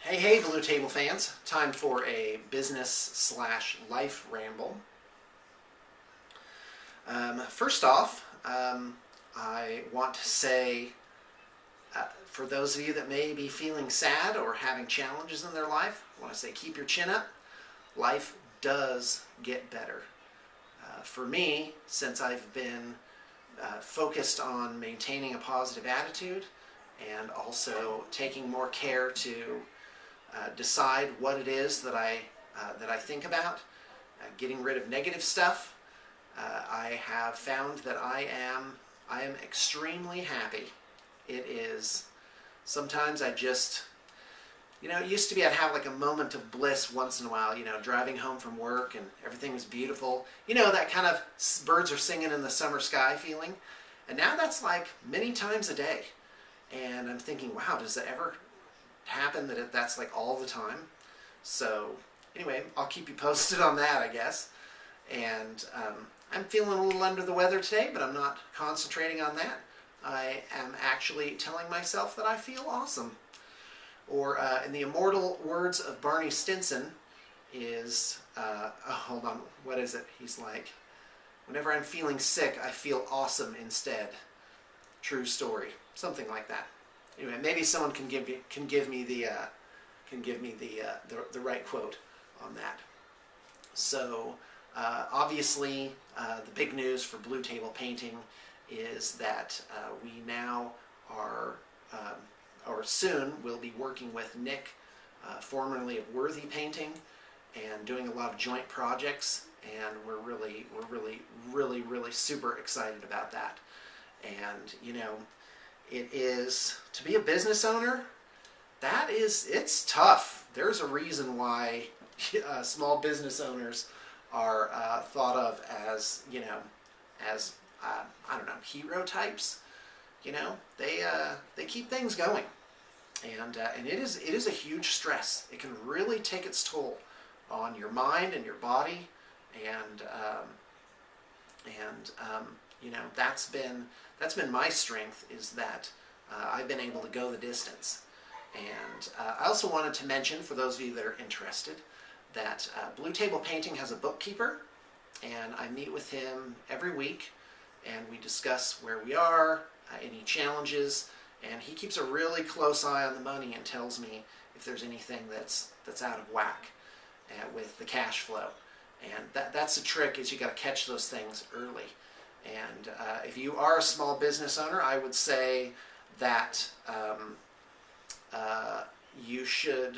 Hey, hey, Blue Table fans. Time for a business/life ramble. First off, I want to say, for those of you that may be feeling sad or having challenges in their life, I want to say keep your chin up. Life does get better. For me, since I've been focused on maintaining a positive attitude and also taking more care to decide what it is that I think about, getting rid of negative stuff. I have found that I am extremely happy. It is sometimes I just, it used to be I'd have like a moment of bliss once in a while, driving home from work and everything was beautiful. That kind of birds are singing in the summer sky feeling. And now that's like many times a day. And I'm thinking, wow, does that ever happen that that's like all the time? So anyway, I'll keep you posted on that, I guess. And I'm feeling a little under the weather today, but I'm not concentrating on that. I am actually telling myself that I feel awesome. Or in the immortal words of Barney Stinson is, hold on, what is it? He's like, whenever I'm feeling sick, I feel awesome instead. True story. Something like that. Anyway, maybe someone can give me the right quote on that. So obviously, the big news for Blue Table Painting is that we now are, or soon, will be working with Nick, formerly of Worthy Painting, and doing a lot of joint projects. And we're really super excited about that. And it is, to be a business owner, it's tough. There's a reason why small business owners are thought of as, I don't know, hero types. They keep things going. And it is a huge stress. It can really take its toll on your mind and your body. And that's been my strength, is that I've been able to go the distance. And I also wanted to mention, for those of you that are interested, that Blue Table Painting has a bookkeeper, and I meet with him every week, and we discuss where we are, any challenges, and he keeps a really close eye on the money and tells me if there's anything that's out of whack with the cash flow. And that's the trick, is you got to catch those things early. And if you are a small business owner, I would say that you should.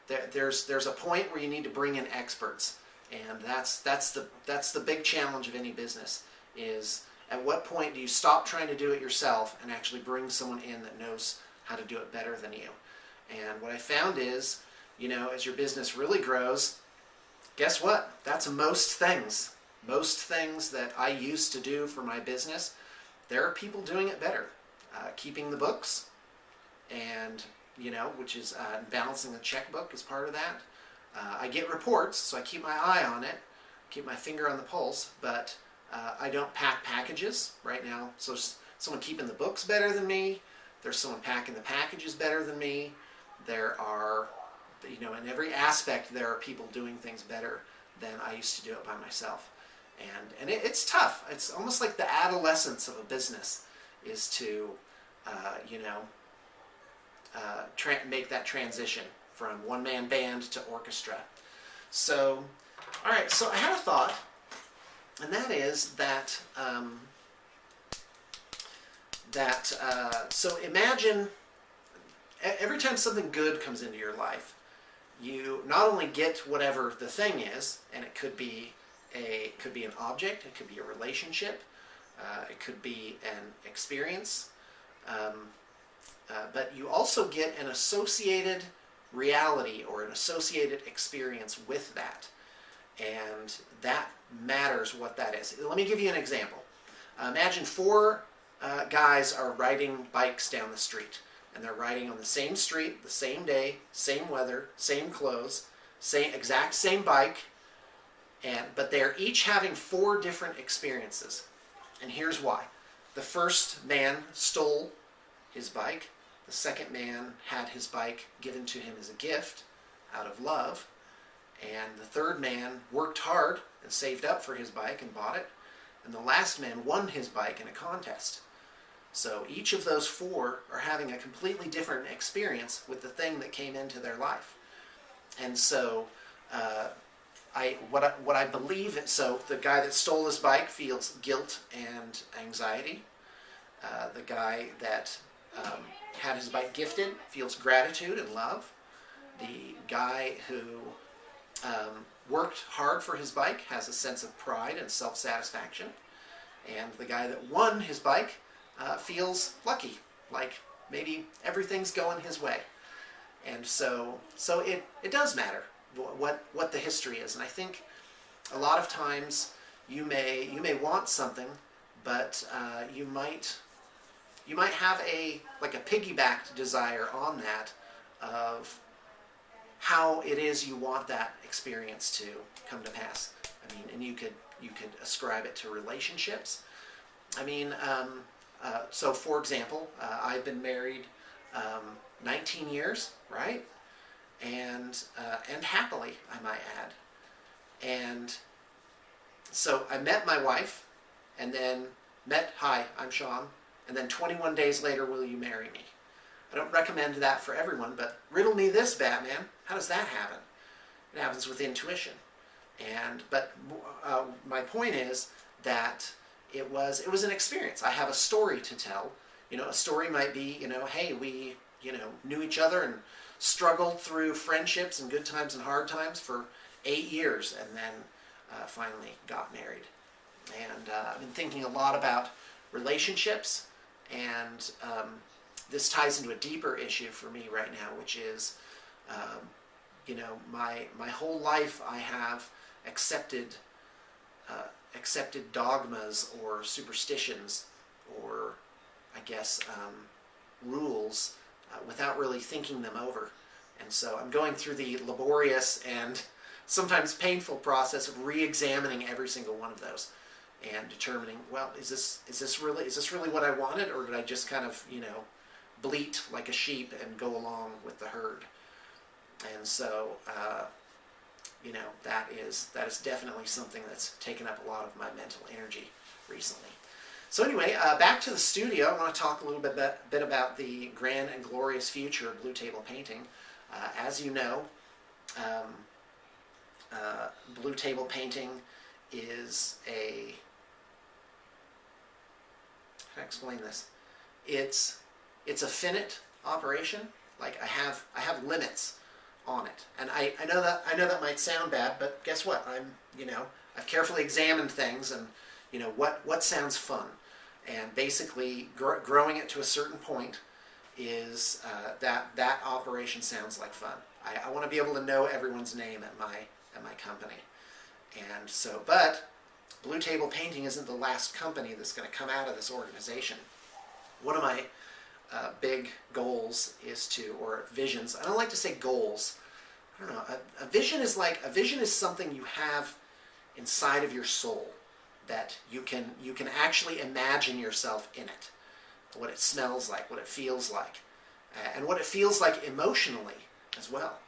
There's a point where you need to bring in experts, and that's the big challenge of any business. Is at what point do you stop trying to do it yourself and actually bring someone in that knows how to do it better than you? And what I found is, as your business really grows, guess what? That's most things. Most things that I used to do for my business, there are people doing it better. Keeping the books, and which is balancing the checkbook is part of that. I get reports, so I keep my eye on it, keep my finger on the pulse, but I don't pack packages right now. So there's someone keeping the books better than me. There's someone packing the packages better than me. There are, in every aspect, there are people doing things better than I used to do it by myself. And it's tough. It's almost like the adolescence of a business is to, make that transition from one-man band to orchestra. So, all right, so I had a thought, and that is that, so imagine every time something good comes into your life, you not only get whatever the thing is, and it could be an object, it could be a relationship, it could be an experience, but you also get an associated reality or an associated experience with that. And that matters what that is. Let me give you an example. Imagine four guys are riding bikes down the street, and they're riding on the same street, the same day, same weather, same clothes, exact same bike, but they're each having four different experiences. And here's why. The first man stole his bike. The second man had his bike given to him as a gift out of love. And the third man worked hard and saved up for his bike and bought it. And the last man won his bike in a contest. So each of those four are having a completely different experience with the thing that came into their life. And so what I believe, so the guy that stole his bike feels guilt and anxiety. The guy that had his bike gifted feels gratitude and love. The guy who worked hard for his bike has a sense of pride and self-satisfaction. And the guy that won his bike feels lucky, like maybe everything's going his way. And so it does matter what the history is. And I think a lot of times you may want something, but you might have a piggybacked desire on that of how it is you want that experience to come to pass. I mean, and you could ascribe it to relationships. I mean, so for example, I've been married 19 years, right? And happily, I might add. And so I met my wife, and then hi, I'm Sean, and then 21 days later, will you marry me? I don't recommend that for everyone, but riddle me this, Batman. How does that happen? It happens with intuition. But my point is that it was an experience. I have a story to tell. A story might be, hey, we, knew each other and struggled through friendships and good times and hard times for 8 years, and then finally got married. And I've been thinking a lot about relationships, and this ties into a deeper issue for me right now, which is, my whole life I have accepted dogmas or superstitions or, I guess, rules without really thinking them over. And so I'm going through the laborious and sometimes painful process of re-examining every single one of those and determining, well, is this really what I wanted, or did I just kind of, bleat like a sheep and go along with the herd? And so, that is definitely something that's taken up a lot of my mental energy recently. So anyway, back to the studio. I want to talk a little bit about the grand and glorious future of blue table painting. As you know, blue table painting is how do I explain this? It's a finite operation. Like I have limits on it, and I know that might sound bad, but guess what? I've carefully examined things, and what sounds fun, and basically growing it to a certain point is that operation sounds like fun. I want to be able to know everyone's name at my company, and so but Blue Table Painting isn't the last company that's going to come out of this organization. One of my big goals or visions. I don't like to say goals. I don't know. A vision is something you have inside of your soul that you can actually imagine yourself in it. What it smells like, what it feels like, and what it feels like emotionally as well.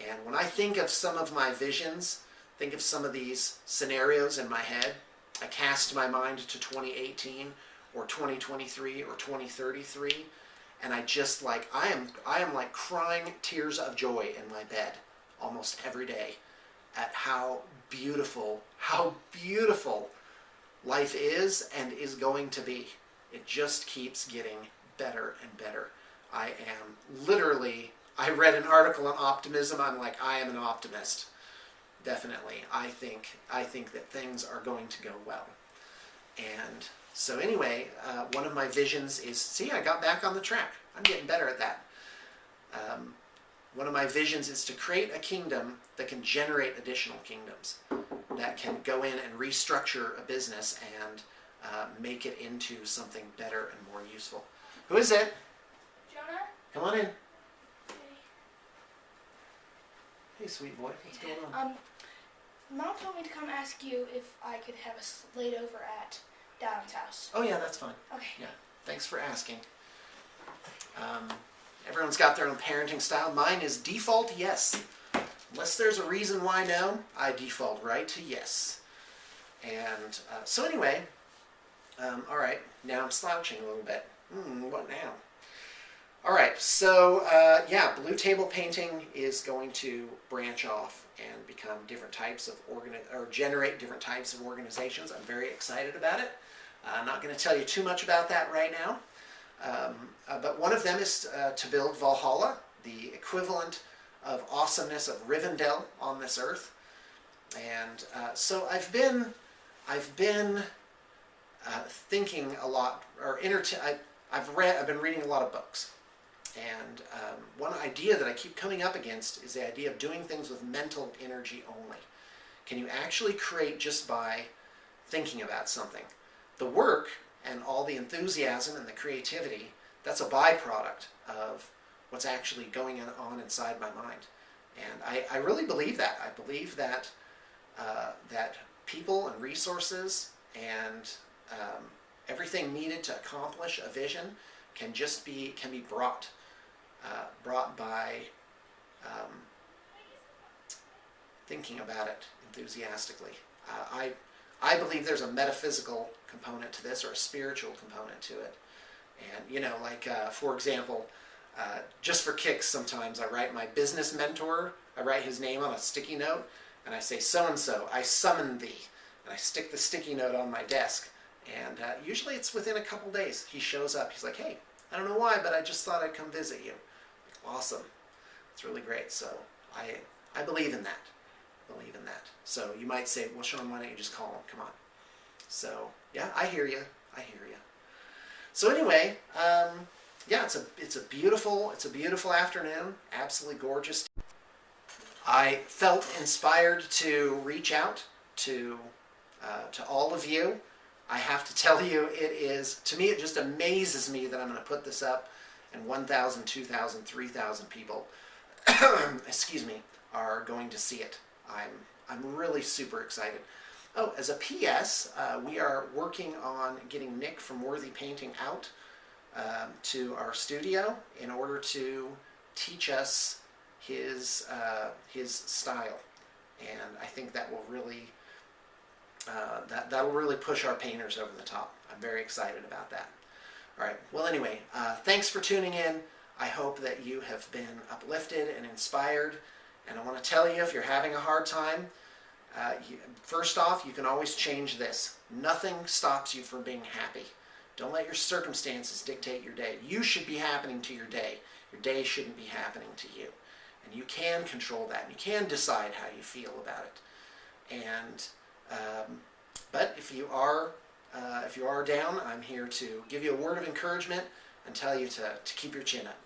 And when I think of some of my visions, think of some of these scenarios in my head, I cast my mind to 2018 or 2023 or 2033. And I just I am like crying tears of joy in my bed almost every day at how beautiful life is and is going to be. It just keeps getting better and better. I read an article on optimism. I'm like, I am an optimist. Definitely. I think that things are going to go well. And so anyway, one of my visions is, see, I got back on the track. I'm getting better at that. One of my visions is to create a kingdom that can generate additional kingdoms, that can go in and restructure a business and make it into something better and more useful. Who is it? Jonah? Come on in. Hey, sweet boy. What's going on? Mom told me to come ask you if I could have a slate over at Dad's house. Oh yeah, that's fine. Okay. Yeah, thanks for asking. Everyone's got their own parenting style. Mine is default yes. Unless there's a reason why no, I default right to yes. And so anyway, all right, now I'm slouching a little bit. What now? All right, so yeah, Blue Table Painting is going to branch off and become different types of generate different types of organizations. I'm very excited about it. I'm not going to tell you too much about that right now, but one of them is to build Valhalla, the equivalent of awesomeness of Rivendell on this earth. And so I've been thinking a lot, or I've been reading a lot of books. And one idea that I keep coming up against is the idea of doing things with mental energy only. Can you actually create just by thinking about something? The work and all the enthusiasm and the creativity, that's a byproduct of what's actually going on inside my mind. And I really believe that. I believe that that people and resources and everything needed to accomplish a vision can be brought by thinking about it enthusiastically. I believe there's a metaphysical component to this, or a spiritual component to it. And you know, like for example, just for kicks, sometimes I write my business mentor. I write his name on a sticky note, and I say, "So and so, I summon thee," and I stick the sticky note on my desk. And usually it's within a couple days. He shows up. He's like, "Hey, I don't know why, but I just thought I'd come visit you." Like, awesome. It's really great. So I believe in that. So you might say, "Well, Sean, why don't you just call him? Come on." So yeah, I hear you. So anyway, yeah, it's a beautiful afternoon. Absolutely gorgeous. I felt inspired to reach out to all of you. I have to tell you, to me, it just amazes me that I'm going to put this up and 1,000, 2,000, 3,000 people, excuse me, are going to see it. I'm really super excited. Oh, as a PS, we are working on getting Nick from Worthy Painting out to our studio in order to teach us his style, and I think that will really that'll really push our painters over the top. I'm very excited about that. All right. Well, anyway, thanks for tuning in. I hope that you have been uplifted and inspired. And I want to tell you, if you're having a hard time, first off, you can always change this. Nothing stops you from being happy. Don't let your circumstances dictate your day. You should be happening to your day. Your day shouldn't be happening to you. And you can control that. You can decide how you feel about it. And but if you are down, I'm here to give you a word of encouragement and tell you to keep your chin up.